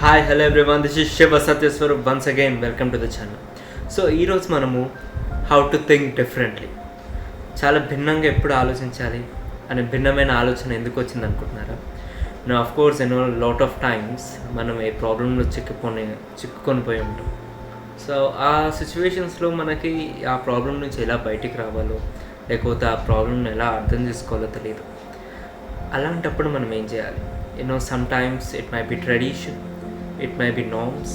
Hi hello everyone, this is Shiva సత్యస్వరూప్. Once again welcome to the channel. So ఈరోజు మనము how to think differently, చాలా భిన్నంగా ఎప్పుడు ఆలోచించాలి అనే భిన్నమైన ఆలోచన ఎందుకు వచ్చింది అనుకుంటున్నారా? No of course lot of times మనం ఏ ప్రాబ్లంలో చిక్కుకొని పోయి ఉంటాం. సో ఆ సిచ్యువేషన్స్లో మనకి ఆ ప్రాబ్లం నుంచి ఎలా బయటికి రావాలో, లేకపోతే ఆ ప్రాబ్లంని ఎలా అర్థం చేసుకోవాలో తెలియదు. అలాంటప్పుడు మనం ఏం చేయాలి? Sometimes it may be tradition, it may be norms,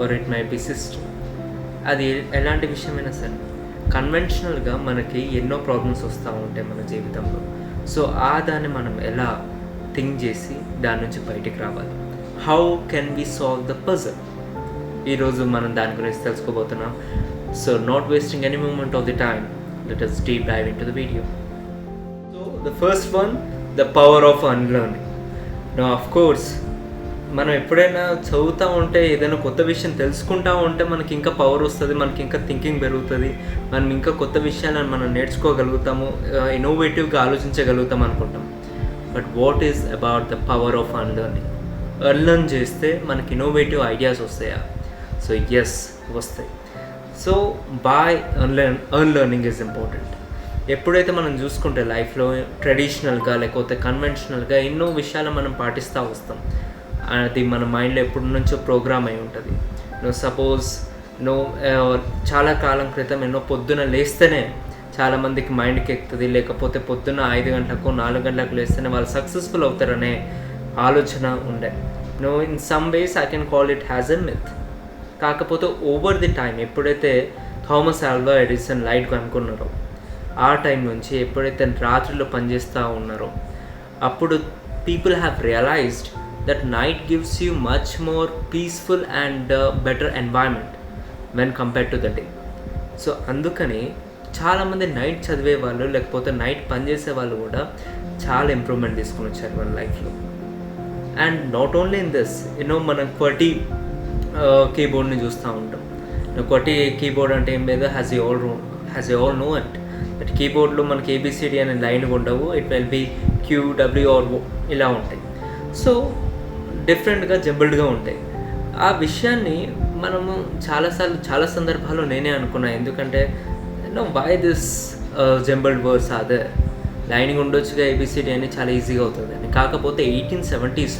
or it may be system. అది ఎలాంటి విషయమైనా సరే, కన్వెన్షనల్గా మనకి ఎన్నో ప్రాబ్లమ్స్ వస్తూ ఉంటాయి మన జీవితంలో. సో దాన్ని మనం ఎలా థింక్ చేసి దాని నుంచి బయటికి రావాలి? How can we solve the puzzle? ఈరోజు మనం దాని గురించి తెలుసుకోబోతున్నాం. So not wasting any moment of the time, let us deep dive into the video. So the first one, the power of unlearning. Now of course, మనం ఎప్పుడైనా చదువుతూ ఉంటే, ఏదైనా కొత్త విషయం తెలుసుకుంటూ ఉంటే మనకి ఇంకా పవర్ వస్తుంది, మనకి ఇంకా థింకింగ్ పెరుగుతుంది, మనం ఇంకా కొత్త విషయాలను మనం నేర్చుకోగలుగుతాము, ఇన్నోవేటివ్గా ఆలోచించగలుగుతాం అనుకుంటాం. But what is about the power of unlearning? Unlearn చేస్తే మనకి ఇన్నోవేటివ్ ఐడియాస్ వస్తాయా? సో ఎస్, వస్తాయి. So by unlearning is important. ఎప్పుడైతే మనం చూసుకుంటే లైఫ్లో ట్రెడిషనల్గా లేకపోతే కన్వెన్షనల్గా ఎన్నో విషయాలు మనం పాటిస్తూ వస్తాం. అది మన మైండ్లో ఎప్పటి నుంచో ప్రోగ్రామ్ అయి ఉంటుంది. సపోజ్ చాలా కాలం క్రితం పొద్దున లేస్తేనే చాలామందికి మైండ్కి ఎక్కుతుంది, లేకపోతే పొద్దున్న 5 గంటలకు 4 గంటలకు లేస్తేనే వాళ్ళు సక్సెస్ఫుల్ అవుతారనే ఆలోచన ఉండే. In some ways I can call it has a myth. కాకపోతే ఓవర్ ది టైం, ఎప్పుడైతే థామస్ ఆల్వా ఎడిసన్ లైట్ కనుక్కున్నారో ఆ టైం నుంచి, ఎప్పుడైతే రాత్రిలో పనిచేస్తూ ఉన్నారో, అప్పుడు people have realised that night gives you much more peaceful and better environment when compared to the day. So అందుకని చాలామంది నైట్ చదివే వాళ్ళు, లేకపోతే నైట్ పనిచేసే వాళ్ళు కూడా చాలా ఇంప్రూవ్మెంట్ తీసుకుని వచ్చారు వాళ్ళ లైఫ్లో. And not only in this, మనం QWERTY కీబోర్డ్ని చూస్తూ ఉంటాం. QWERTY కీబోర్డ్ అంటే ఏం లేదు, has you all know it. But కీబోర్డ్లో మనకి ABCD అనే లైన్ ఉండవు, ఇట్ విల్ బి QWO ఇలా ఉంటాయి. సో డిఫరెంట్గా జంబుల్డ్గా ఉంటాయి. ఆ విషయాన్ని మనము చాలా సందర్భాల్లో నేనే అనుకున్నా, ఎందుకంటే వై దిస్ జంబుల్డ్ వర్డ్స్ అదే లైనింగ్ ఉండొచ్చుగా, ABCD అని చాలా ఈజీగా అవుతుంది అని. కాకపోతే 1870s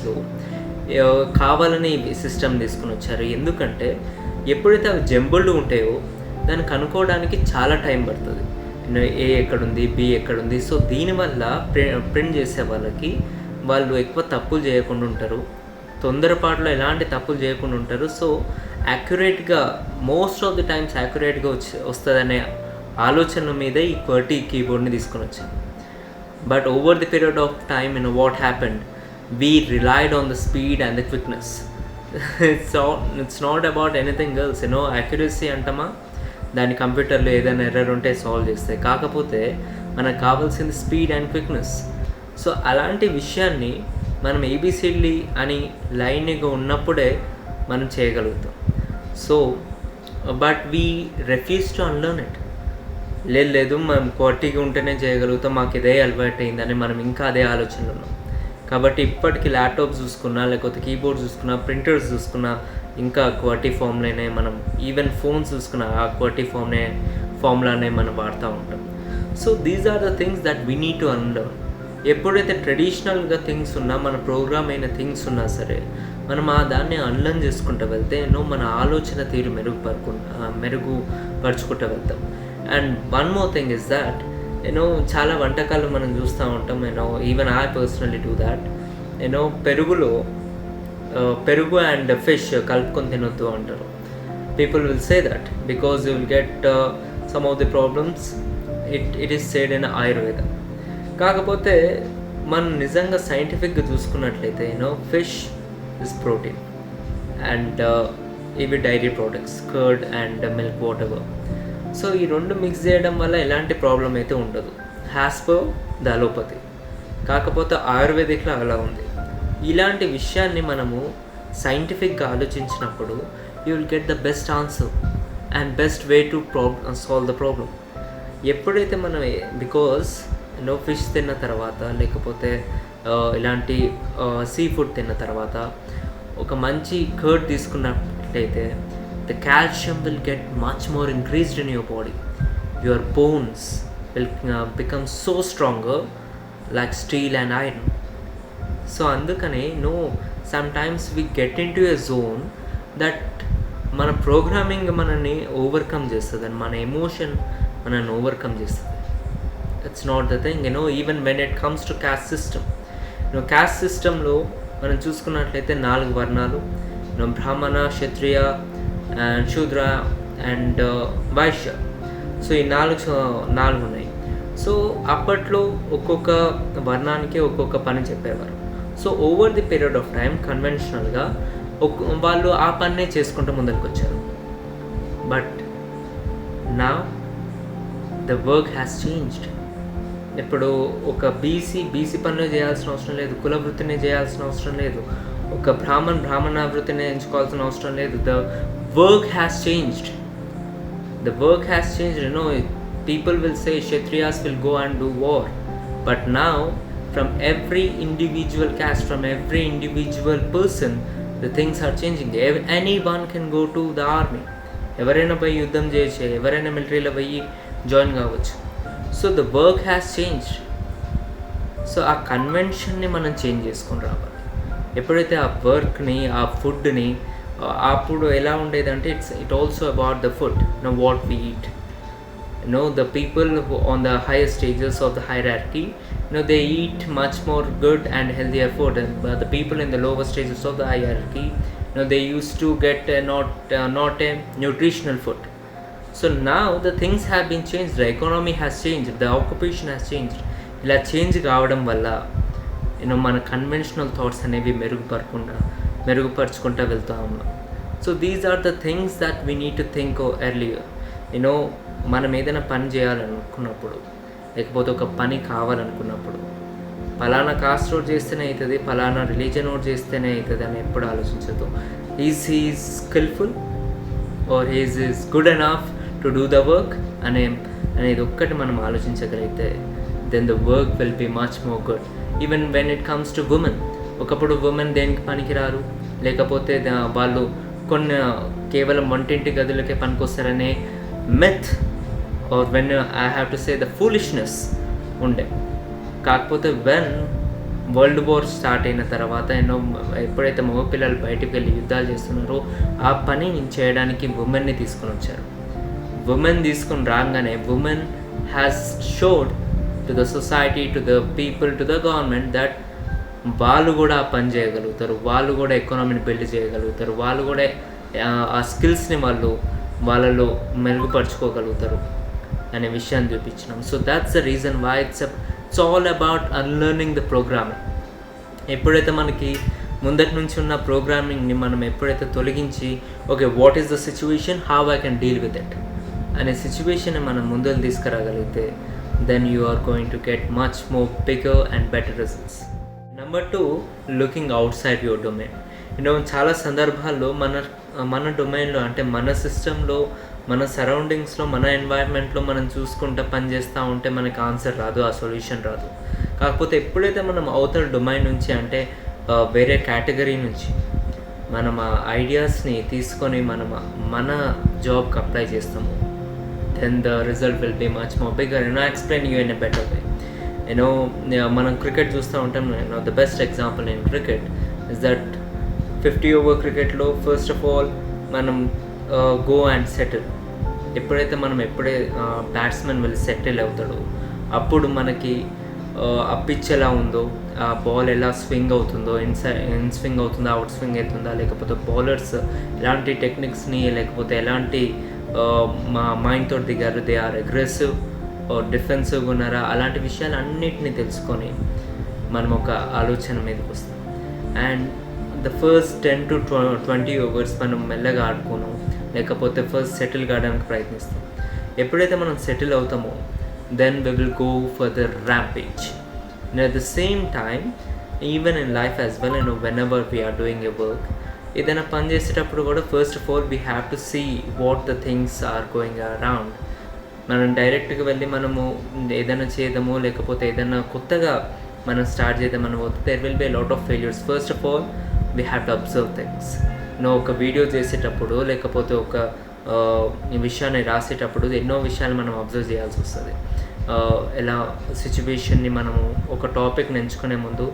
కావాలని ఈ సిస్టమ్ తీసుకుని వచ్చారు. ఎందుకంటే ఎప్పుడైతే అవి జంబుల్డ్ ఉంటాయో దాన్ని కనుక్కోవడానికి చాలా టైం పడుతుంది. A ఎక్కడుంది, B ఎక్కడుంది. సో దీనివల్ల ప్రింట్ చేసే వాళ్ళకి వాళ్ళు ఎక్కువ తప్పులు చేయకుండా ఉంటారు, తొందరపాటులో ఎలాంటి తప్పులు చేయకుండా ఉంటారు. సో యాక్యురేట్గా, మోస్ట్ ఆఫ్ ది టైమ్స్ యాక్యురేట్గా వస్తుందనే ఆలోచన మీదే ఈ QWERTY కీబోర్డ్ని తీసుకొని వచ్చాను. But over the period of time what happened, we relied on the speed and the quickness. It's not about anything else. Accuracy అంటామా, దాని కంప్యూటర్లో ఏదైనా ఎర్రర్ ఉంటే సాల్వ్ చేస్తాయి. కాకపోతే మనకు కావాల్సింది స్పీడ్ అండ్ క్విక్నెస్. సో అలాంటి విషయాన్ని మనం ABCD అని లైన్గా ఉన్నప్పుడే మనం చేయగలుగుతాం. So but we refuse to unlearn it. లేదు మనం QWERTYగా ఉంటేనే చేయగలుగుతాం, మాకు ఇదే అలవాటు అయిందని మనం ఇంకా అదే ఆలోచనలో ఉన్నాం. కాబట్టి ఇప్పటికీ ల్యాప్టాప్స్ చూసుకున్నా, లేకపోతే కీబోర్డ్స్ చూసుకున్నా, ప్రింటర్స్ చూసుకున్నా, ఇంకా QWERTY ఫామ్లోనే మనం, ఈవెన్ ఫోన్స్ చూసుకున్నా ఆ QWERTY ఫామ్లానే మనం వాడుతూ ఉంటాం. So these are the things that we need to unlearn. ఎప్పుడైతే ట్రెడిషనల్గా థింగ్స్ ఉన్నా, మన ప్రోగ్రామ్ అయిన థింగ్స్ ఉన్నా సరే, మనం దాన్ని అన్లర్న్ చేసుకుంటూ వెళ్తే మన ఆలోచన తీరు మెరుగుపరుచుకుంటూ వెళ్తాం. And one more thing is that చాలా వంటకాలు మనం చూస్తూ ఉంటాం. Even I personally do that. పెరుగు అండ్ ఫిష్ కలుపుకొని తినొద్దు అంటారు. People will say that because you will get some of the problems. It is said in Ayurveda. కాకపోతే మనం నిజంగా సైంటిఫిక్గా చూసుకున్నట్లయితే ఫిష్ ఇస్ ప్రోటీన్ అండ్ ఇవి dairy products, curd and milk, whatever. So ఈ రెండు మిక్స్ చేయడం వల్ల ఎలాంటి ప్రాబ్లం అయితే ఉండదు, యాజ్ పర్ ద అలోపతి. కాకపోతే ఆయుర్వేదిక్లో అలా ఉంది. ఇలాంటి విషయాన్ని మనము సైంటిఫిక్గా ఆలోచించినప్పుడు you will get the best answer and best way to solve the problem. ఎప్పుడైతే మనం బికాజ్ ఫిష్ తిన్న తర్వాత, లేకపోతే ఇలాంటి సీ ఫుడ్ తిన్న తర్వాత ఒక మంచి కర్డ్ తీసుకున్నట్లయితే the calcium will get much more increased in your body. Your bones will become so stronger like steel and iron. So అందుకనే sometimes we get in to a zone that మన programming మనల్ని overcome చేస్తుంది and మన emotion మనల్ని overcome చేస్తుంది. That's not the thing. Even when it comes to caste system, caste సిస్టంలో మనం చూసుకున్నట్లయితే 4 వర్ణాలు, Brahmana, Kshatriya and Shudra and Vaishya. So ఈ 4 ఉన్నాయి. సో అప్పట్లో ఒక్కొక్క వర్ణానికి ఒక్కొక్క పని చెప్పేవారు. So over the period of time కన్వెన్షనల్గా వాళ్ళు ఆ పన్నే చేసుకుంటూ ముందరికి వచ్చారు. బట్ నా ద వర్క్ హ్యాస్ చేంజ్డ్. ఇప్పుడు ఒక బీసీ పనులు చేయాల్సిన అవసరం లేదు, కుల వృత్తిని చేయాల్సిన అవసరం లేదు, ఒక బ్రాహ్మణ వృత్తిని ఎంచుకోవాల్సిన అవసరం లేదు. The work has changed. The work has changed. People will say Kshatriyas will go and do war, but now from every individual caste, from every individual person, the things are changing. Anyone can go to the army. ఎవరైనా పోయి యుద్ధం చేయొచ్చు, ఎవరైనా మిలిటరీలో పోయి join కావచ్చు. So the work has changed. So ఆ కన్వెన్షన్ని మనం చేంజ్ చేసుకొని రావాలి. ఎప్పుడైతే ఆ వర్క్ని, ఆ ఫుడ్ని, అప్పుడు ఎలా ఉండేదంటే it also about the food, what we eat. The people who on the higher stages of the hierarchy, they eat much more good and healthier food, but the people in the lower stages of the hierarchy, they used to get not a nutritional food. So now the things have been changed, the economy has changed, the occupation has changed. ఇలా change కావడం వల్ల మన conventional thoughts అనేవి మెరుగుపరుచుకుంటూ వెళ్తూ ఉన్నాం. So these are the things that we need to think earlier. మనం ఏదైనా పని చేయాలనుకున్నప్పుడు, లేకపోతే ఒక పని కావాలనుకున్నప్పుడు, పలానా కాస్ట్ రోడ్ చేస్తేనే అవుతుంది, పలానా రిలీజన్ రోడ్ చేస్తేనే అవుతుంది అని ఎప్పుడు ఆలోచించదు. Is skillful or is good enough to do the work అనేది ఒక్కటి మనం ఆలోచించగలిగితే then the work will be much more good. Even when it comes to women, ఒకప్పుడు ఉమెన్ దేనికి పనికిరారు, లేకపోతే వాళ్ళు కేవలం వంటింటి గదులకే పనికొస్తారనే myth, or when I have to say the foolishness ఉండే. కాకపోతే వెన్ వరల్డ్ వార్ స్టార్ట్ అయిన తర్వాత ఎప్పుడైతే మగపిల్లలు బయటకు వెళ్ళి యుద్ధాలు చేస్తున్నారో ఆ పని చేయడానికి ఉమెన్ని తీసుకొని వచ్చారు. ఉమెన్ తీసుకొని రాగానే women has showed to the society, to the people, to the government that వాళ్ళు కూడా ఆ పని చేయగలుగుతారు, వాళ్ళు కూడా ఎకానమీని బిల్డ్ చేయగలుగుతారు, వాళ్ళు కూడా ఆ స్కిల్స్ని వాళ్ళలో మెరుగుపరుచుకోగలుగుతారు అనే విషయాన్ని చూపించినాం. So that's the reason why it's all about unlearning the programming. ఎప్పుడైతే మనకి ముందటి నుంచి ఉన్న ప్రోగ్రామింగ్ని మనం ఎప్పుడైతే తొలగించి okay what is the situation, how I can deal with it అనే సిచ్యువేషన్ని మనం ముందలు తీసుకురాగలిగితే then you are going to get much more bigger and better results. Number 2, looking outside your domain. చాలా సందర్భాల్లో మన డొమైన్లో, అంటే మన సిస్టంలో, మన సరౌండింగ్స్లో, మన ఎన్వైర్న్మెంట్లో మనం చూసుకుంటూ పనిచేస్తూ ఉంటే మనకి ఆన్సర్ రాదు, ఆ సొల్యూషన్ రాదు. కాకపోతే ఎప్పుడైతే మనం అవతల డొమైన్ నుంచి, అంటే వేరే కేటగిరీ నుంచి మనం ఆ ఐడియాస్ని తీసుకొని మన జాబ్కి అప్లై చేస్తాము, then the result will be much more bigger. Explain you in a better way. మనం క్రికెట్ చూస్తూ ఉంటాం. The best example in cricket is that 50 over క్రికెట్లో ఫస్ట్ ఆఫ్ ఆల్ మనం గో అండ్ సెటిల్. ఎప్పుడైతే బ్యాట్స్మెన్ వెళ్ళి settle అవుతాడో అప్పుడు మనకి ఆ పిచ్ ఎలా ఉందో, ఆ బాల్ ఎలా స్వింగ్ అవుతుందో, ఇన్ స్వింగ్ అవుతుందా, అవుట్ స్వింగ్ అవుతుందా, లేకపోతే బౌలర్స్ ఎలాంటి టెక్నిక్స్ని, లేకపోతే ఎలాంటి మైండ్ తోటి దిగారు, దే ఆర్ అగ్రెసివ్ డిఫెన్సివ్గా ఉన్నారా, అలాంటి విషయాలు అన్నిటినీ తెలుసుకొని మనం ఒక ఆలోచన మీదకి వస్తాం. And the first 10 to 20 overs మనం మెల్లగా ఆడుకోను, లేకపోతే ఫస్ట్ సెటిల్ కావడానికి ప్రయత్నిస్తాం. ఎప్పుడైతే మనం సెటిల్ అవుతామో then we will go for the rampage. And at the same time, even in life as well, whenever we are doing a work, ఏదైనా పని చేసేటప్పుడు కూడా first of all we have to see what the things are going around. మనం డైరెక్ట్గా వెళ్ళి మనము ఏదైనా చేద్దాము, లేకపోతే ఏదైనా కొత్తగా మనం స్టార్ట్ చేద్దాం అని పోతే there will be lot of failures. First of all we have to observe things. ఒక వీడియో చేసేటప్పుడు లేకపోతే ఒక విషయాన్ని రాసేటప్పుడు ఎన్నో విషయాలు మనం అబ్జర్వ్ చేయాల్సి వస్తుంది. ఎలా సిచ్యువేషన్ని మనము ఒక టాపిక్ని ఎంచుకునే ముందు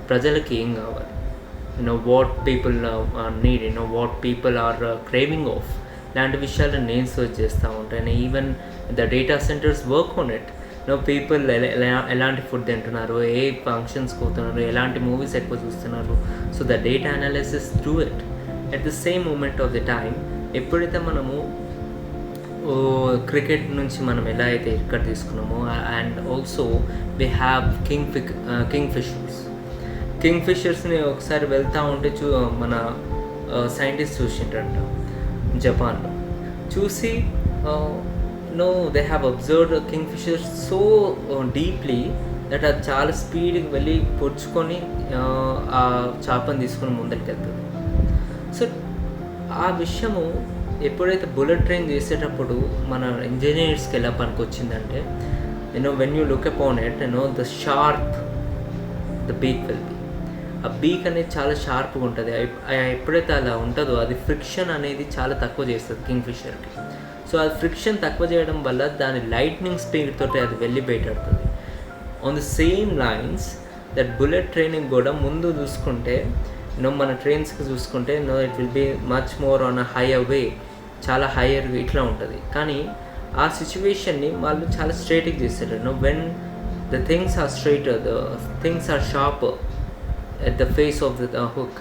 ప్రజలకి ఏం కావాలి, what people need, what people are craving of, ఇలాంటి విషయాలను నేను సర్చ్ చేస్తూ ఉంటాను. Even the data centers work on it. People ఎలాంటి ఫుడ్ తింటున్నారు, ఏ ఫంక్షన్స్కి పోతున్నారు, ఎలాంటి మూవీస్ ఎక్కువ చూస్తున్నారు. So the data analysis do it at the same moment of the time. ఎప్పుడైతే మనము క్రికెట్ నుంచి మనం ఎలా అయితే ఇక్కడ తీసుకున్నామో, అండ్ ఆల్సో వి హ్యావ్ కింగ్ ఫిషర్స్ని ఒకసారి వెళ్తూ ఉంటే మన సైంటిస్ట్ చూసిండ్రంట జపాన్లో. చూసి they have observed kingfishers so deeply that అది చాలా స్పీడ్కి వెళ్ళి పొడుచుకొని ఆ చేపను తీసుకొని ముందరికి వెళ్తుంది. సో ఆ విషయము ఎప్పుడైతే బుల్లెట్ ట్రైన్ చేసేటప్పుడు మన ఇంజనీర్స్కి ఎలా పనికొచ్చిందంటే, when you look upon it, the sharp the beak will be. ఆ బీక్ అనేది చాలా షార్ప్గా ఉంటుంది. ఎప్పుడైతే అలా ఉంటుందో అది ఫ్రిక్షన్ అనేది చాలా తక్కువ చేస్తుంది కింగ్ ఫిషర్కి. సో అది ఫ్రిక్షన్ తక్కువ చేయడం వల్ల దాని లైట్నింగ్ స్పీడ్ తోటి అది వెళ్ళి బయటపడుతుంది. On the same lines that bullet training కూడా ముందు చూసుకుంటే, మన ట్రైన్స్కి చూసుకుంటే it will be much more on a higher way, చాలా హైయర్ ఇట్లా ఉంటుంది. కానీ ఆ సిచ్యువేషన్ని వాళ్ళు చాలా స్ట్రైట్గా చేస్తారు. When the things are straighter, the things are sharp at the face of the hook,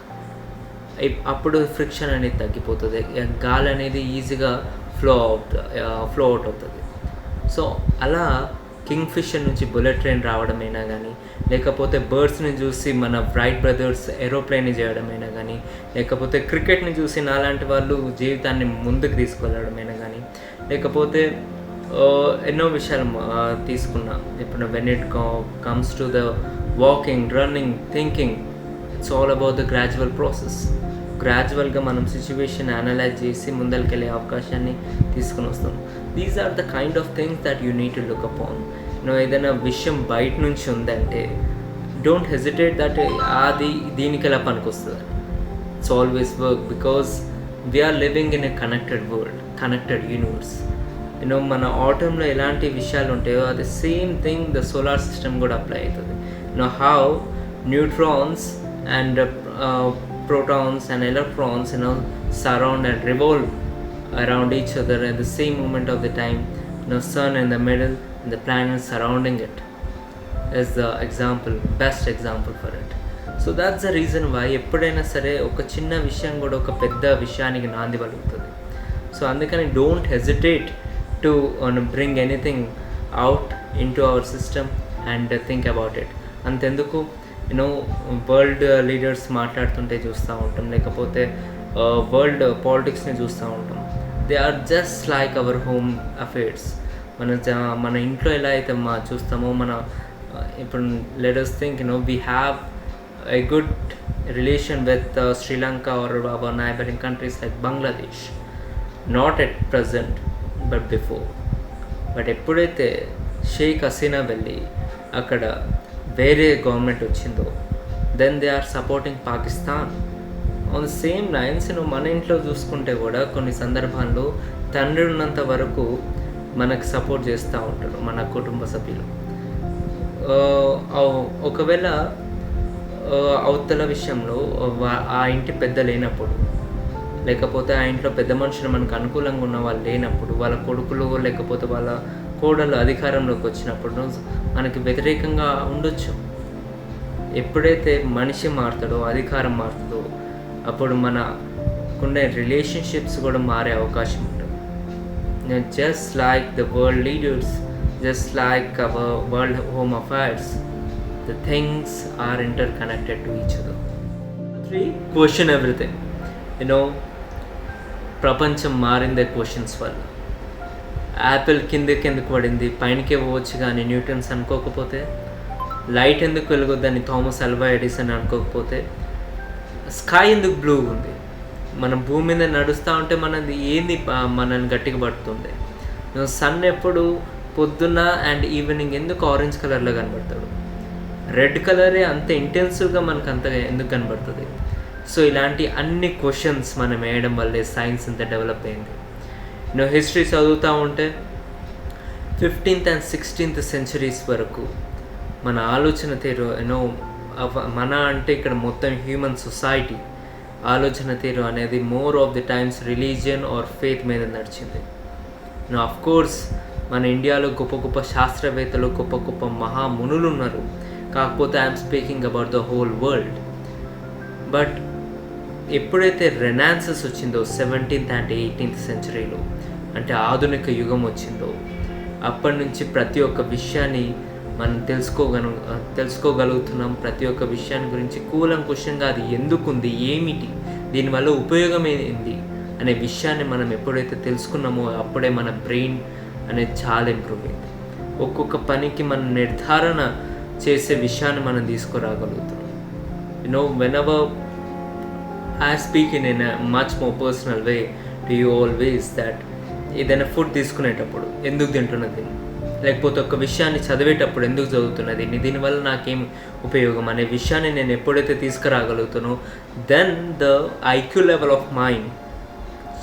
అప్పుడు ఫ్రిక్షన్ అనేది తగ్గిపోతుంది, గాలి అనేది ఈజీగా ఫ్లో అవుట్ అవుతుంది. సో అలా కింగ్ ఫిషర్ నుంచి బుల్లెట్ ట్రైన్ రావడమైనా కానీ, లేకపోతే బర్డ్స్ని చూసి మన రైట్ బ్రదర్స్ ఏరోప్లేన్ని చేయడమైనా కానీ, లేకపోతే క్రికెట్ని చూసి నాలాంటి వాళ్ళు జీవితాన్ని ముందుకు తీసుకెళ్ళడమైనా కానీ, లేకపోతే ఎన్నో విషయాలు తీసుకున్నా. ఇప్పుడు when it comes to the walking, running, thinking, it's all about the gradual process. గ్రాడ్యువల్గా మనం సిచ్యువేషన్ అనలైజ్ చేసి ముందరికెళ్ళే అవకాశాన్ని తీసుకుని వస్తాం. These are the kind of things that you need to look upon. ఏదైనా విషయం బయట నుంచి ఉందంటే డోంట్ హెజిటేట్ దట్ అది దీనికి ఎలా పనికొస్తుంది. It's always work because we are living in a connected world, connected universe. మన ఆటంలో ఎలాంటి విషయాలు ఉంటాయో అది same thing the solar system కూడా అప్లై అవుతుంది. How neutrons and protons and electrons surround and revolve around each other at the same moment of the time. Sun in the middle and the planets surrounding it is the example, best example for it. So that's the reason why ఎప్పుడైనా సరే ఒక చిన్న విషయం కూడా ఒక పెద్ద విషయానికి నాంది పలుకుతుంది. సో అందుకని don't hesitate to bring anything out into our system and think about it. అంతెందుకు వరల్డ్ లీడర్స్ మాట్లాడుతుంటే చూస్తూ ఉంటాం, లేకపోతే వరల్డ్ పాలిటిక్స్ని చూస్తూ ఉంటాం. They are just like our home affairs. మన ఇంట్లో ఎలా అయితే చూస్తామో, ఇప్పుడు let us think we have a good relation with Sri Lanka or our neighboring countries like Bangladesh. Not at present but before. But ఎప్పుడైతే షేక్ హసీనా వెళ్ళి అక్కడ వేరే గవర్నమెంట్ వచ్చిందో, then they are supporting Pakistan. On the same lines మన ఇంట్లో చూసుకుంటే కూడా కొన్ని సందర్భాల్లో తండ్రి ఉన్నంత వరకు మనకు సపోర్ట్ చేస్తూ ఉంటారు మన కుటుంబ సభ్యులు. ఒకవేళ అవతల విషయంలో ఆ ఇంటి పెద్ద లేనప్పుడు, లేకపోతే ఆ ఇంట్లో పెద్ద మనుషులు మనకు అనుకూలంగా ఉన్న వాళ్ళు లేనప్పుడు, వాళ్ళ కొడుకులు లేకపోతే వాళ్ళ కోడలు అధికారంలోకి వచ్చినప్పుడు మనకి వ్యతిరేకంగా ఉండొచ్చు. ఎప్పుడైతే మనిషి మారుతాడో, అధికారం మారుతుందో, అప్పుడు మనకుండే రిలేషన్షిప్స్ కూడా మారే అవకాశం ఉంటుంది. Just like the world leaders, just like our world home affairs, the things are interconnected to each other. 3. Question everything. ప్రపంచం మారిందే క్వశ్చన్స్ వల్ల. యాపిల్ కిందకి ఎందుకు పడింది, పైనకే పోవచ్చు కానీ న్యూటన్స్ అనుకోకపోతే, లైట్ ఎందుకు వెలుగొద్దని థామస్ అల్వా ఎడిసన్ అనుకోకపోతే, స్కై ఎందుకు బ్లూగా ఉంది, మనం భూమి మీద నడుస్తూ ఉంటే మనది ఏంది మనల్ని గట్టిగా పడుతుంది. సన్ ఎప్పుడు పొద్దున్న అండ్ ఈవినింగ్ ఎందుకు ఆరెంజ్ కలర్లో కనబడతాడు, రెడ్ కలరే అంత ఇంటెన్సివ్గా మనకు అంత ఎందుకు కనబడుతుంది. సో ఇలాంటి అన్ని క్వశ్చన్స్ మనం వేయడం వల్లే సైన్స్ ఇంత డెవలప్ అయింది. హిస్టరీ చదువుతూ ఉంటే 15th and 16th centuries వరకు మన ఆలోచన తీరు మన అంటే ఇక్కడ మొత్తం హ్యూమన్ సొసైటీ ఆలోచన తీరు అనేది more of the times religion are faith మీద నడిచింది. ఆఫ్ కోర్స్ మన ఇండియాలో గొప్ప గొప్ప శాస్త్రవేత్తలు, గొప్ప గొప్ప మహామునులు ఉన్నారు. కాకపోతే I'm speaking about the whole world. But ఎప్పుడైతే రెనాన్సెస్ వచ్చిందో 17th and 18th centuryలో, అంటే ఆధునిక యుగం వచ్చిందో, అప్పటి నుంచి ప్రతి ఒక్క విషయాన్ని మనం తెలుసుకోగలుగుతున్నాం. ప్రతి ఒక్క విషయాన్ని గురించి కూలంకుషంగా అది ఎందుకుంది, ఏమిటి, దీనివల్ల ఉపయోగం ఏంది అనే విషయాన్ని మనం ఎప్పుడైతే తెలుసుకున్నామో అప్పుడే మన బ్రెయిన్ అనేది చాలా ఇంప్రూవ్ అయింది. ఒక్కొక్క పనికి మనం నిర్ధారణ చేసే విషయాన్ని మనం తీసుకురాగలుగుతున్నాం. whenever I speak in a much more personal way to you always that ఏదైనా ఫుడ్ తీసుకునేటప్పుడు ఎందుకు తింటున్నది, లేకపోతే ఒక విషయాన్ని చదివేటప్పుడు ఎందుకు చదువుతున్నది, దీనివల్ల నాకేం ఉపయోగం అనే విషయాన్ని నేను ఎప్పుడైతే తీసుకురాగలుగుతానో then the IQ level of mind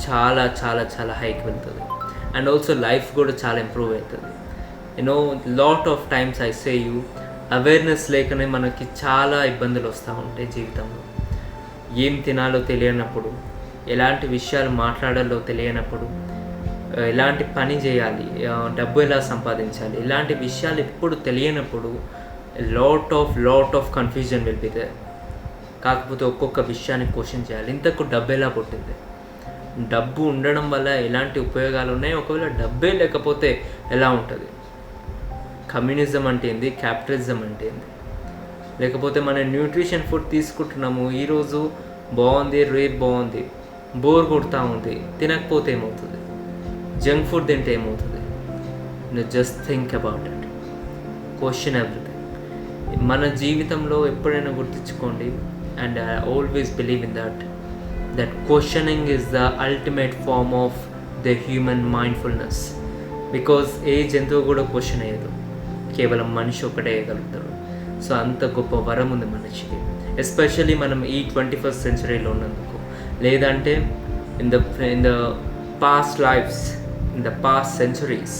చాలా చాలా చాలా హైకి వెళ్తుంది. అండ్ ఆల్సో లైఫ్ కూడా చాలా ఇంప్రూవ్ అవుతుంది. Lot of times I say you awareness లేకనే మనకి చాలా ఇబ్బందులు వస్తూ ఉంటాయి జీవితంలో. ఏం తినాలో తెలియనప్పుడు, ఎలాంటి విషయాలు మాట్లాడాలో తెలియనప్పుడు, ఎలాంటి పని చేయాలి, డబ్బు ఎలా సంపాదించాలి, ఇలాంటి విషయాలు ఎప్పుడు తెలియనప్పుడు lot of confusion will be there. కాకపోతే ఒక్కొక్క విషయాన్ని క్వశ్చన్ చేయాలి. ఇంతకు డబ్బు ఎలా పుట్టింది, డబ్బు ఉండడం వల్ల ఎలాంటి ఉపయోగాలు ఉన్నాయి, ఒకవేళ డబ్బే లేకపోతే ఎలా ఉంటుంది, కమ్యూనిజం అంటే ఏంది, క్యాపిటలిజం అంటే ఏంది, లేకపోతే మన న్యూట్రిషన్ ఫుడ్ తీసుకుంటున్నాము, ఈరోజు బాగుంది, రేపు బాగుంది, బోర్ కొడుతూ ఉంది, తినకపోతే ఏమవుతుంది, జంక్ ఫుడ్ తింటే ఏమవుతుంది. Just think about it, question everything. మన జీవితంలో ఎప్పుడైనా గుర్తుంచుకోండి, and I always believe in that questioning is the ultimate form of the human mindfulness. Because ఏ జంతువు కూడా క్వశ్చన్ అయ్యదు, కేవలం మనిషి ఒకటే వేయగలుగుతారు. సో అంత గొప్ప వరం ఉంది మనిషికి, ఎస్పెషల్లీ మనం ఈ 21st centuryలో ఉన్నందుకు. లేదంటే in the past lifes, in the past centuries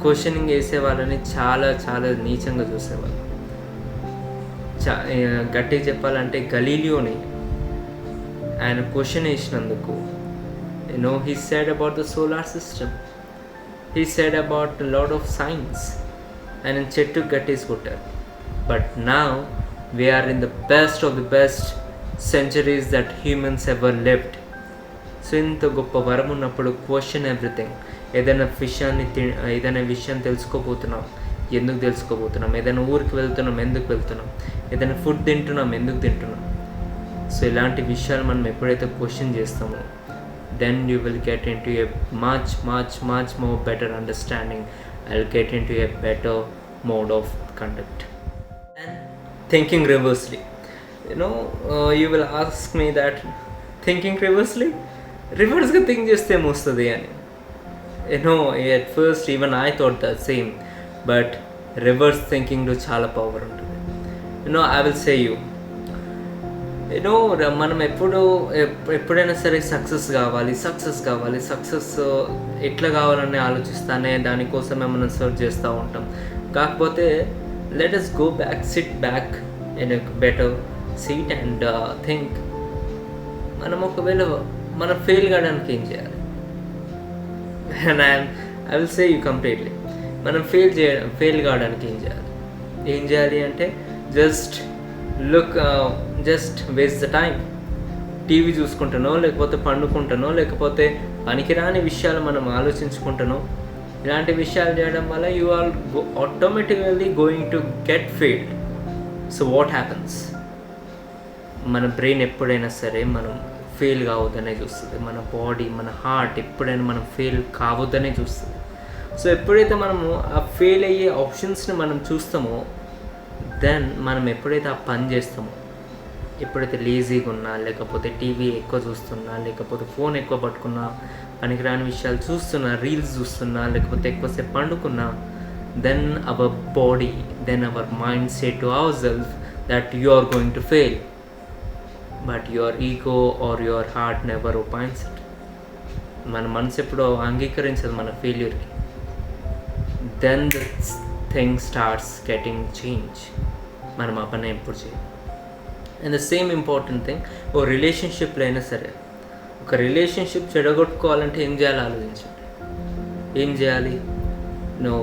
questioning వేసే వాళ్ళని చాలా చాలా నీచంగా చూసేవాళ్ళు. గట్టిగా చెప్పాలంటే గలీలియోని ఆయన question వేసినందుకు he said about the solar system, he said about a lot of science, ఆయన చెట్టు గట్టేసి కొట్టారు. But now we are in the best of the best centuries that humans ever lived. So ఇంత గొప్ప వరం ఉన్నప్పుడు క్వశ్చన్ ఎవ్రీథింగ్. ఏదైనా విషయం తెలుసుకోబోతున్నాం, ఎందుకు తెలుసుకోబోతున్నాం, ఏదైనా ఊరికి వెళ్తున్నాం, ఎందుకు వెళ్తున్నాం, ఏదైనా ఫుడ్ తింటున్నాం, ఎందుకు తింటున్నాం. సో ఇలాంటి విషయాలు మనం ఎప్పుడైతే క్వశ్చన్ చేస్తామో then you will get into a much more better understanding. I'll get into a better mode of conduct. And thinking reversely, you will ask me that thinking reversely, reverse ga think cheste em ostadi ani. At first even I thought the same, but reverse thinking lo chaala power untundi. I will say you మనం ఎప్పుడైనా సరే success కావాలి, success ఎట్లా కావాలని ఆలోచిస్తానే దానికోసమే మనం search చేస్తూ ఉంటాం. కాకపోతే let us go back, sit back in a better seat and think. మనం ఒకవేళ మనం ఫెయిల్ కావడానికి ఏం చేయాలి? And I will say you completely, మనం ఫెయిల్ కావడానికి ఏం చేయాలి అంటే just waste the time. TV చూసుకుంటానో, లేకపోతే పండుకుంటానో, లేకపోతే పనికిరాని విషయాలు మనం ఆలోచించుకుంటానో, ఇలాంటి విషయాలు చేయడం వల్ల you are automatically going to get failed. So what happens, మన బ్రెయిన్ ఎప్పుడైనా సరే మనం ఫెయిల్ కావద్దనే చూస్తుంది, మన బాడీ, మన హార్ట్ ఎప్పుడైనా మనం ఫెయిల్ కావద్దనే చూస్తుంది. సో ఎప్పుడైతే మనము ఆ ఫెయిల్ అయ్యే ఆప్షన్స్ని మనం చూస్తామో దెన్ మనం ఎప్పుడైతే ఆ పని చేస్తామో, ఎప్పుడైతే లేజీగా ఉన్నా, లేకపోతే టీవీ ఎక్కువ చూస్తున్నా, లేకపోతే ఫోన్ ఎక్కువ పట్టుకున్నా, పనికిరాని విషయాలు చూస్తున్నా, రీల్స్ చూస్తున్నా, లేకపోతే ఎక్కువసేపు పండుకున్నా, then our body, then our mind say to our self that you are going to fail. But your ego or your heart never opines it. మన మనసు ఎప్పుడో అంగీకరించదు మన ఫెయిల్యూర్కి. Then the thing starts getting change. మనం ఆ పని ఎప్పుడు చేయాలి. And the same important thing, ఓ రిలేషన్షిప్లో అయినా సరే, ఒక రిలేషన్షిప్ చెడగొట్టుకోవాలంటే ఏం చేయాలో ఆలోచించండి. ఏం చేయాలి? నువ్వు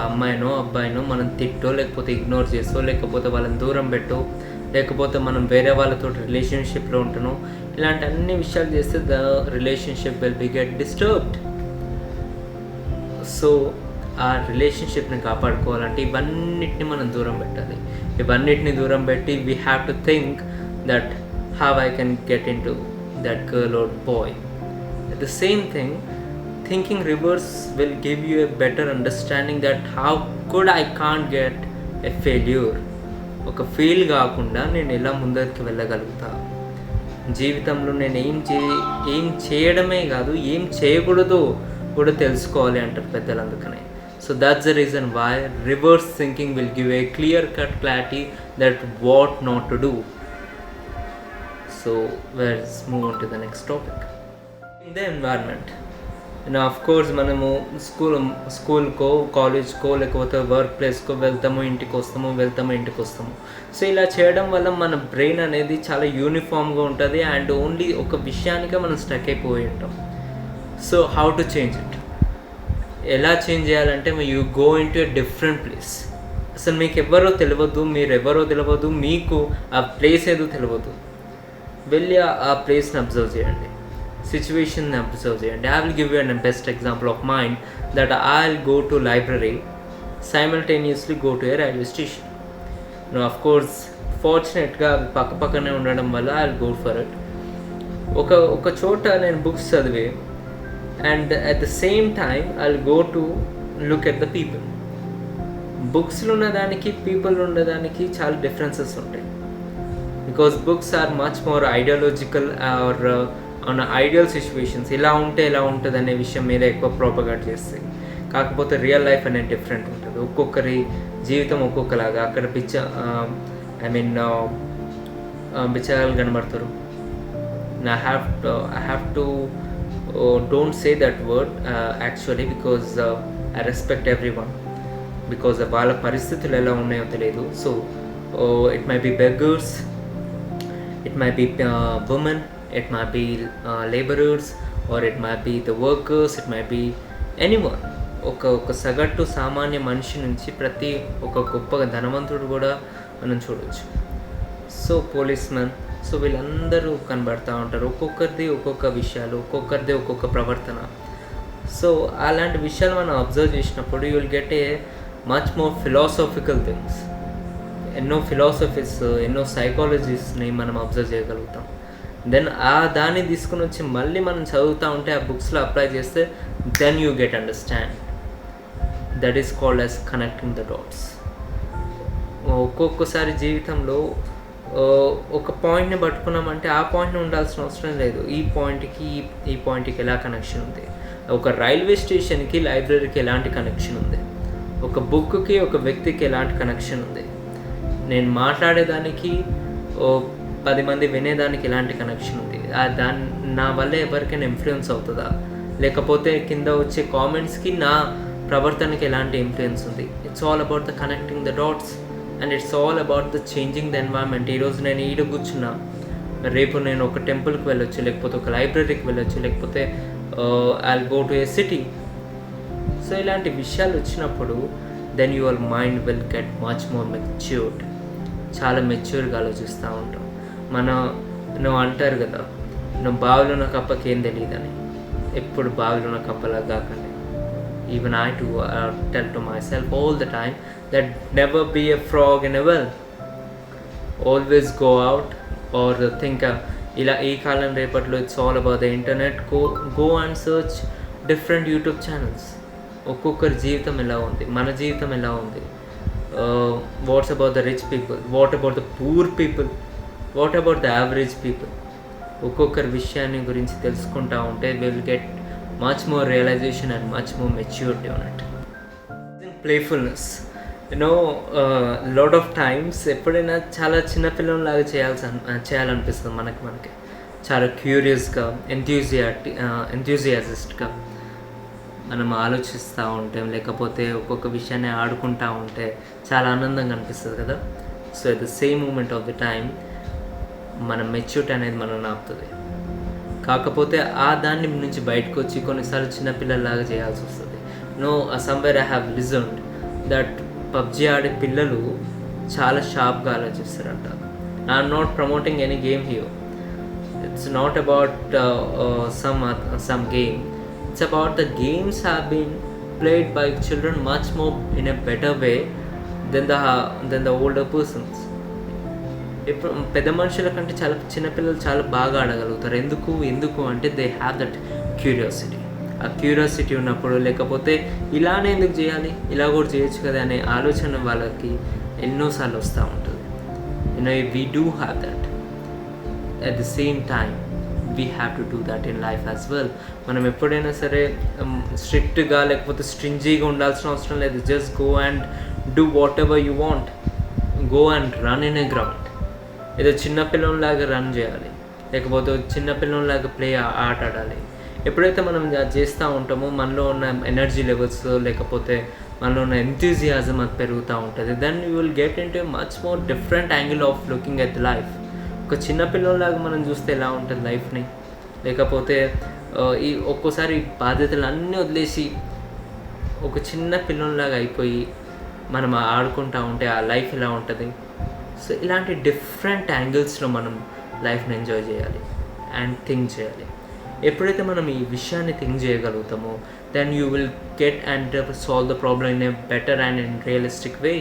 అమ్మాయినో అబ్బాయినో మనం తిట్టో, లేకపోతే ఇగ్నోర్ చేసో, లేకపోతే వాళ్ళని దూరం పెట్టో, లేకపోతే మనం వేరే వాళ్ళతో రిలేషన్షిప్లో ఉంటానో, ఇలాంటి అన్ని విషయాలు చేస్తే the relationship will be get disturbed. So ఆ రిలేషన్షిప్ని కాపాడుకోవాలంటే ఇవన్నిటిని మనం దూరం పెట్టాలి. ఇవన్నిటిని దూరం పెట్టి we have to think that how I can get in to that girl or boy. The same thing, thinking reverse will give you a better understanding that how could I can't get a failure. ఒక fail కాకుండా నేను ఎలా ముందరికి వెళ్ళగలుగుతా, జీవితంలో నేను ఏం చేయడమే కాదు, ఏం చేయకూడదో కూడా తెలుసుకోవాలి అంటారు పెద్దలు. అందుకనే so that's the reason why reverse thinking will give a clear cut clarity that what not to do. So let's move on to the next topic. In the environment, now of course మనము స్కూల్కో కాలేజ్కో లేకపోతే work ప్లేస్కో వెళ్తాము, ఇంటికి వస్తాము. So ఇలా చేయడం వల్ల మన brain అనేది చాలా యూనిఫామ్గా ఉంటుంది అండ్ ఓన్లీ ఒక విషయానికే మనం స్టక్ అయిపోయి ఉంటాం. So how to change it? ఎలా చేంజ్ చేయాలంటే you go in to a different place. అసలు మీకు ఎవరో తెలియదు, మీరు ఎవరో తెలియదు, మీకు ఆ ప్లేస్ ఏదో తెలియదు. వెళ్ళి ఆ ప్లేస్ని అబ్జర్వ్ చేయండి, సిచ్యువేషన్ని అబ్జర్వ్ చేయండి. I will give you an best example of mind that I will go to library, simultaneously go to a railway station. No of course ఫార్చునేట్గా పక్కనే ఉండడం వల్ల I will go for it. ఒక చోట నేను బుక్స్ చదివి and at the same time I will go to look at the people. బుక్స్లో ఉన్నదానికి పీపుల్ ఉన్నదానికి చాలా డిఫరెన్సెస్ ఉంటాయి. Because books are much more ideological or on ideal situations, ఇలా ఉంటే ఎలా ఉంటుంది అనే విషయం మీద ఎక్కువ ప్రోపగేట్ చేస్తాయి. కాకపోతే రియల్ లైఫ్ అనేది డిఫరెంట్ ఉంటుంది. ఒక్కొక్కరి జీవితం ఒక్కొక్కలాగా. అక్కడ బిచ్చగాళ్ళు కనబడతారు. I have to don't say that word actually because I respect everyone because వాళ్ళ పరిస్థితులు ఎలా ఉన్నాయో తెలియదు. So it might be beggars, it might be women, it might be laborers, or it might be the workers, it might be anyone. ఒక సగటు సామాన్య మనిషి నుంచి ప్రతి ఒక గొప్ప ధనవంతుడు కూడా మనం చూడవచ్చు. సో పోలీస్మెన్, సో వీళ్ళందరూ కనబడుతూ ఉంటారు. ఒక్కొక్కరిది ఒక్కొక్క విషయాలు, ఒక్కొక్కరిది ఒక్కొక్క ప్రవర్తన. సో అలాంటి విషయాలు మనం అబ్జర్వ్ చేసినప్పుడు you will get a much more philosophical things. ఎన్నో ఫిలాసఫీస్, ఎన్నో సైకాలజీస్ని మనం అబ్జర్వ్ చేయగలుగుతాం. దెన్ దాన్ని తీసుకుని వచ్చి మళ్ళీ మనం చదువుతూ ఉంటే ఆ బుక్స్లో అప్లై చేస్తే then you get understand. That is called as connecting the dots. ఒక్కొక్కసారి జీవితంలో ఒక పాయింట్ని పట్టుకున్నామంటే ఆ పాయింట్ని ఉండాల్సిన అవసరం లేదు. ఈ పాయింట్కి ఎలా కనెక్షన్ ఉంది? ఒక రైల్వే స్టేషన్కి లైబ్రరీకి ఎలాంటి కనెక్షన్ ఉంది? ఒక బుక్కి ఒక వ్యక్తికి ఎలాంటి కనెక్షన్ ఉంది? నేను మాట్లాడేదానికి 10 మంది వినేదానికి ఎలాంటి కనెక్షన్ ఉంది? నా వల్ల ఎవరికైనా ఇన్ఫ్లుయెన్స్ అవుతుందా? లేకపోతే కింద వచ్చే కామెంట్స్కి నా ప్రవర్తనకి ఎలాంటి ఇన్ఫ్లుయెన్స్ ఉంది? It's all about the connecting the dots and it's all about the changing the environment. ఈరోజు నేను ఈడ కూర్చున్నా, రేపు నేను ఒక టెంపుల్కి వెళ్ళొచ్చు, లేకపోతే ఒక లైబ్రరీకి వెళ్ళొచ్చు, లేకపోతే I will go to a city. So ఇలాంటి విషయాలు వచ్చినప్పుడు then your mind will get much more matured. చాలా మెచ్యూర్గా ఆలోచిస్తూ ఉంటాం. నువ్వు అంటారు కదా, నువ్వు బావిలో ఉన్న కప్పకి ఏం తెలియదని. ఎప్పుడు బావిలో ఉన్న కప్పలా కాకండి. Even I too tell to myself all the time that never be a frog in a well. Always go out or think ila ee kalam repatlo it's all about the internet. Go and search different YouTube channels. ఒక్కొక్కరి జీవితం ఎలా ఉంది, మన జీవితం ఎలా ఉంది, what's about the rich people, what about the poor people, what about the average people. ఒక్కొక్కరి విషయాన్ని గురించి తెలుసుకుంటా ఉంటే will get much more realization and much more maturity on it. Playfulness. You know lot of times ఎప్పుడైనా చాలా చిన్నపిల్లలాగా చేయాలనిపిస్తుంది మనకి చాలా క్యూరియస్గా ఎంథ్యూజియాసిస్ట్గా మనం ఆలోచిస్తూ ఉంటాం, లేకపోతే ఒక్కొక్క విషయాన్ని ఆడుకుంటూ ఉంటే చాలా ఆనందంగా అనిపిస్తుంది కదా. So at the same moment of the time మన మెచ్యూరిటీ అనేది మనం ఆపుతుంది. కాకపోతే ఆ దాన్ని నుంచి బయటకు వచ్చి కొన్నిసార్లు చిన్నపిల్లలాగా చేయాల్సి వస్తుంది. Somewhere I have listened that PUBG ఆడే పిల్లలు చాలా షార్ప్గా ఆలోచిస్తారంట. I'm not promoting any game here. It's not about some game. It's about the games have been played by children much more in a better way than the older persons. ఇప్పుడు పెద్ద మనుషుల కంటే చాలా చిన్నపిల్లలు చాలా బాగా ఆడగలుగుతారు. ఎందుకు అంటే దే హ్యావ్ దట్ క్యూరియాసిటీ. ఆ క్యూరియాసిటీ ఉన్నప్పుడు, లేకపోతే ఇలానే ఎందుకు చేయాలి, ఇలా కూడా చేయొచ్చు కదా అనే ఆలోచన వాళ్ళకి ఎన్నోసార్లు వస్తూ ఉంటుంది. We do have that. At the same time we have to do that in life as well. మనం ఎప్పుడైనా సరే స్ట్రిక్ట్గా లేకపోతే స్ట్రింజీగా ఉండాల్సిన అవసరం లేదు. Just go and do what ever you want. Go and run in a ground. ఏదో చిన్నపిల్లలాగా run చేయాలి, లేకపోతే చిన్నపిల్లలాగా ఆట ఆడాలి. ఎప్పుడైతే మనం చేస్తూ ఉంటామో మనలో ఉన్న ఎనర్జీ లెవెల్స్, లేకపోతే మనలో ఉన్న ఎంథ్యూజియాజం అది పెరుగుతూ ఉంటుంది. Then you will get in to much more different angle of looking at life. ఒక చిన్నపిల్లలాగా మనం చూస్తే ఎలా ఉంటుంది లైఫ్ని, లేకపోతే ఒక్కోసారి బాధ్యతలు అన్నీ వదిలేసి ఒక చిన్న పిల్లలాగా అయిపోయి మనం ఆడుకుంటూ ఉంటే ఆ లైఫ్ ఎలా ఉంటుంది. సో ఇలాంటి డిఫరెంట్ యాంగిల్స్లో మనం లైఫ్ని ఎంజాయ్ చేయాలి అండ్ థింక్ చేయాలి. ఎప్పుడైతే మనం ఈ విషయాన్ని థింక్ చేయగలుగుతామో then you will get and solve the problem in a better and in realistic way.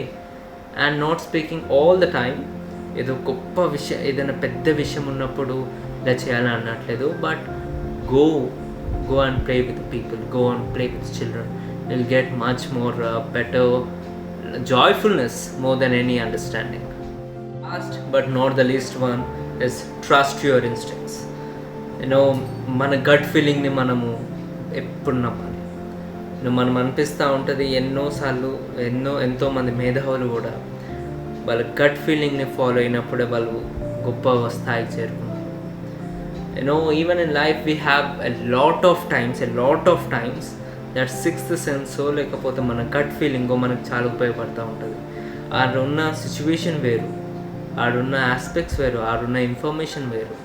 And not speaking all the time ఏదో గొప్ప విషయం, ఏదైనా పెద్ద విషయం ఉన్నప్పుడు ఇలా చేయాలని అనట్లేదు. But go and play with people, go and play with children. Will get much more better joyfulness more than any understanding. Last but not the least one is trust your instincts. మన gut ఫీలింగ్ని మనము ఎప్పుడు నమ్మాలి. మనం అనిపిస్తూ ఉంటుంది ఎన్నోసార్లు ఎంతోమంది మేధావులు కూడా వాళ్ళ గట్ ఫీలింగ్ని ఫాలో అయినప్పుడే వాళ్ళు గొప్ప స్థాయికి చేరుకున్నారు. Even in life we have a lot of times that sixth సెన్సో లేకపోతే మన గట్ ఫీలింగో మనకు చాలా ఉపయోగపడుతూ ఉంటుంది. ఆడున్న సిచ్యువేషన్ వేరు, ఆడున్న ఆస్పెక్ట్స్ వేరు, ఆడున్న ఇన్ఫర్మేషన్ వేరు.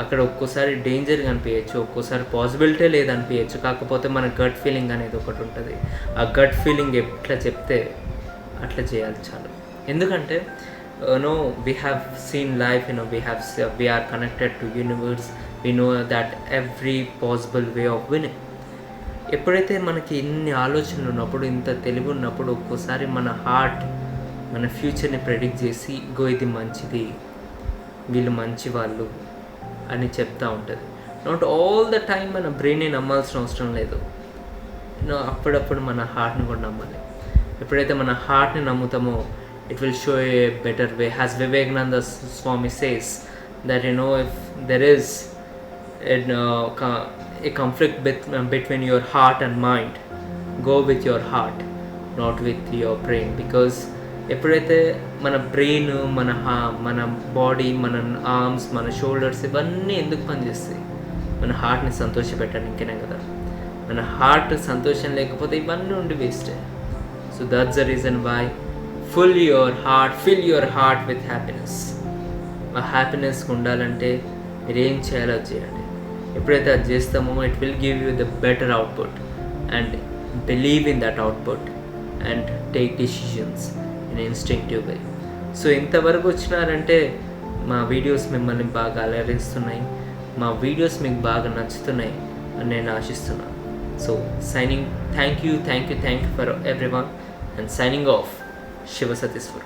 అక్కడ ఒక్కోసారి డేంజర్ అనిపించచ్చు, ఒక్కోసారి పాసిబిలిటీ లేదనిపించచ్చు. కాకపోతే మన గట్ ఫీలింగ్ అనేది ఒకటి ఉంటుంది. ఆ గట్ ఫీలింగ్ ఎట్లా చెప్తే అట్లా చేయాలి చాలు. ఎందుకంటే we have seen life, we are connected to universe. We know that every possible way of winning. ఎప్పుడైతే మనకి ఇన్ని ఆలోచనలు ఉన్నప్పుడు, ఇంత తెలివి ఉన్నప్పుడు, ఒక్కోసారి మన హార్ట్ మన ఫ్యూచర్ని ప్రెడిక్ట్ చేసి ఇది మంచిది, వీళ్ళు మంచి వాళ్ళు అని చెప్తూ ఉంటుంది. నాట్ ఆల్ ద టైం మన బ్రెయిన్ని నమ్మాల్సిన అవసరం లేదు. అప్పుడప్పుడు మన హార్ట్ని కూడా నమ్మాలి. ఎప్పుడైతే మన హార్ట్ని నమ్ముతామో it will show a better way. As Vivekananda Swami says that if there is a conflict between your heart and mind, go with your heart, not with your brain. Because ఎప్పుడైతే మన బ్రెయిన్, మన body, మన arms, మన shoulders ఇవన్నీ ఎందుకు పనిచేస్తాయి? మన హార్ట్ని సంతోషపెట్టడానికేనే కదా. మన హార్ట్ సంతోషం లేకపోతే ఇవన్నీ ఉండి వేస్టే. So that's the reason why fill your heart with happiness. ఆ హ్యాపీనెస్ ఉండాలంటే మీరు ఏం చేయాలో చేయండి. ఎప్పుడైతే అది చేస్తామో it will give you the better output and believe in that output and take decisions in instinctive way. So ఇంతవరకు వచ్చినారంటే మా వీడియోస్ మిమ్మల్ని బాగా అలరిస్తున్నాయి, మా వీడియోస్ మీకు బాగా నచ్చుతున్నాయి అని నేను ఆశిస్తున్నాను. So thank you for everyone and signing off. Shiva Satiswar.